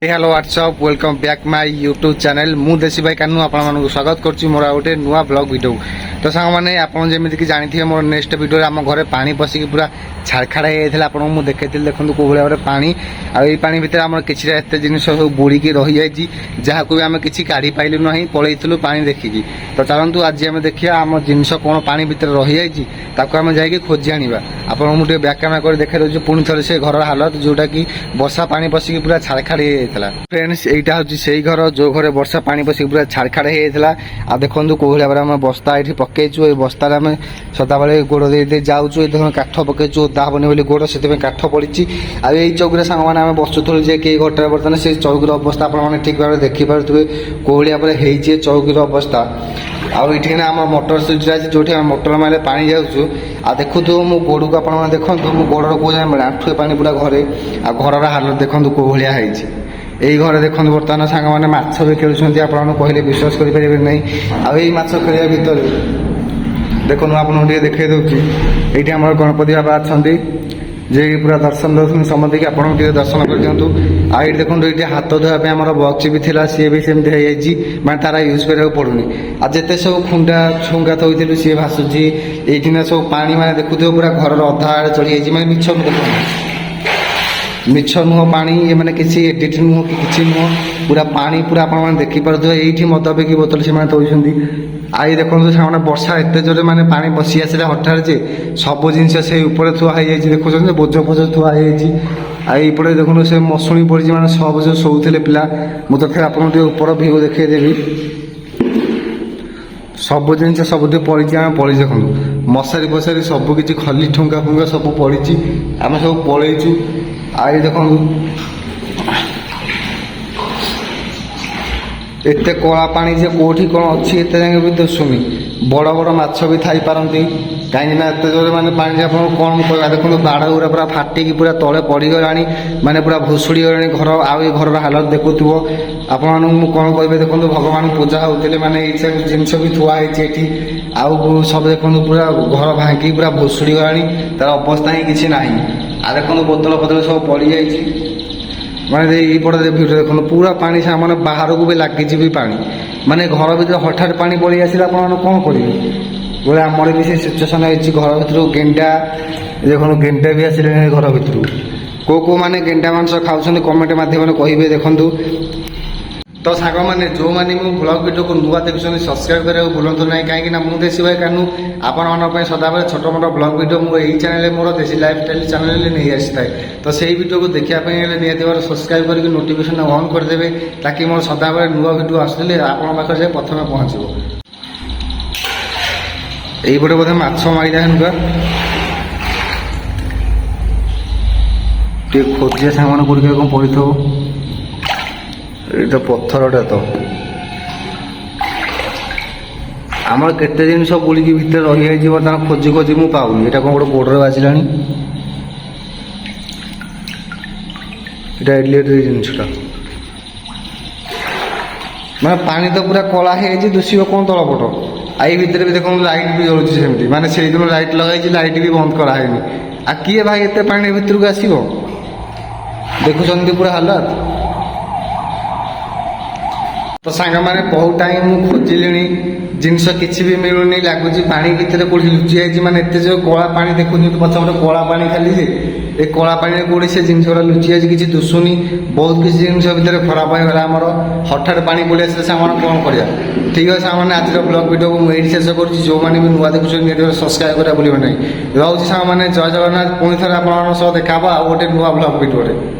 Hello what's up welcome back my YouTube channel मु देसी भाई कानू आपन स्वागत करुच्ची मोर गोटे नुआ ब्लॉग वीडियो। तो सांग मैंने आपन जमीक जानी मोर नेक्स्ट वीडियो आम घरे पानी पशिकी पूरा छाड़खाड़ होता आपको देखी देखो कौ भाई पानी आई पानी भितर आम किसी एत जिन सब बुड़ीकी रही जाइए जहाँ को भी आम कि काढ़ी पाइलु ना पलैलु पानी देखिकी। तो चलतु आज आम देखिए आम जिनस कौन पानी भितर रही जाइए आम जा खोजी आना आपको मुझे बैक कैमेरा कर देखा दूसरी पुणी थे से घर हालत जोटा कि वर्षा पानी पशिकी पूरा छाड़खाड़ फ्रेंड्स एटा हूँ से घर जो घर वर्षा पानी पशिक पूरा छाड़खाड़ होता आ देखो कौ भाई आम बस्ता ये पकईचु ये बस्तार आम सदाबले गोड़ दे जाऊँ देख काठ पकईचु ओदा हेनी बोली गोड़ से काठ पड़ी आई चौकी सांग मैंने आम बसुलु जे कई घटे बर्तमान से चौकीर अवस्था आपने ठीक भाव देखिपे कौ भाई चौकीर अवस्था आठ आम मोटर स्विच अच्छे जो मोटर मारे पा जाऊँ आ देखु मो गोड़ को आप देखो मो गोड़ कौ जाए आंठुए पानी पूरा घरे आ घर हालत देखो कौ भाया यही घर देखो बर्तमान सांग मैंने माछ भी खेलुंट आप कहले विश्वास करेंगे ना आई माछ खेल भितर देखो आपको देखे दूसरी ये आम गणपति बाबा अच्छा जे पूरा दर्शन दर्शन समझ आपको दर्शन कर दिंतु आई देखो ये हाथ धोवाई आम बक्स भी थी सी भी सेमती मैंने तारा यूज करा पड़ूनी आ जिते सब खुंडा छुंगा थोड़ी सी भाषुची ये सब पा मैंने देखुए पूरा घर अधा आड़े चढ़ी जाइए मैंने मिछ मिछ नुह पानी ये मैंने किसी एडिट नुह कि किसी नुह पूरा पानी पूरा आप देखिपे ये मद पेकी बोतल से दौरान आई देखो से वर्षा एत जोरे मैंने पानी पशि आसा हठात जे सब जिन से ऊपर थुआ देखुं बोझ फोझ थुआ आईपटे देखो से मशुणी पड़ी मैंने सब जो शोले पिला मुझे आपको ऊपर भ्यू देखदेवी सब जिन सब पड़ी आम पड़ी देखो मशारी फसारी सबकि खली ठुंगा फुंगा सब पड़ी आम सब पलैचु आई देखो एत कला पानी जे कौटी कौन अच्छी एत जाए भी दशुनी बड़ बड़ माछ भी थी पारती कहीं एत जोर मैंने पानी आप कौन कह देखो बाड़ गुरा पूरा फाटिकी पूरा तले पड़गला मैंने पूरा भुशुड़ी गला घर आई घर हालत देखुव आप कौन कहे देखो भगवान पूजा होते मैंने ये जिनस भी थुआई आउ सब देखो पूरा घर भांगी पूरा भुशुड़ी गला तार अवस्था ही किसी ना आ देखो बोतल फतल सब पड़ जाइए मैंने ये भिड़ देखो पूरा पानी से मैंने बाहर को भी लगी भी पानी माने घर भर हठात पानी पड़ी आसा आप कौन करेंगे बोले आमर भी से सिचुएसन है घर भर गेंडा देखो गेंडा भी आसिले घर भर कौ मैंने गेंडा मांस खाऊँ कमेंट मध्यम कहे देखूँ। तो सांग मैंने जो मैंने मो ब्लॉग वीडियो को नुआ देखुं सब्सक्राइब करा बुलां ना कहीं मुझे देसी भाई कानू आपण सदाबले छोट मोट ब्लॉग वीडियो मुझे चैनल मोर देसी लाइफस्टाइल चैनल नहीं आसी थाए। तो सही वीडियो को देखापी निहत सब्सक्राइब करके नोटिफिकेशन ऑन करदे ताकि मोर सदाबले नुआ वीडियो आसले आपन पाखे प्रथम पहुँचो। यहीपटे बोधे माछ मारी जाए खोजिया सांग कोड़े कौन पड़ी थो ये पत्थरटा तो आमर केते जिन बुड़ीकी भितर रही बर्तमान खोजी खोजी मुझे पाऊनी यहाँ कौन गोटे गोड़े बाजिला जिनसा मैं पानी तो पूरा कला है दूषिब कौन तलपट आई भितर भी देखो लाइट भी जलुची सेमती मैंने से दिन लाइट लगे लाइट भी बंद करानी आ किए भाई एत पानी भितर को आसो देखुं पूरा हालत। तो सांग मैंने बहुत टाइम खोजिली जिनस किसी भी मिलूनी लगुच पानी भितर कौटी लुचि जाइए मैंने एत जो कला पानी देखुनी पछपटे कला पानी खाली ये कला पानी कौटी से जिन गुड़ा लुचि जाए किसी दुशुनी बहुत किसी जिन भितर खराब होगा आमर हठात पानी पड़े आसे सामान कौन करा। ठीक है सामान आज ब्लॉग वीडियो को मुझे शेष कर जो मैंने भी नुआ देखुं सब्सक्राइब करा भूल ना रोचे सामान जय जगन्नाथ पुणी थे आप देखा गोटे नुआ ब्लॉग वीडियो।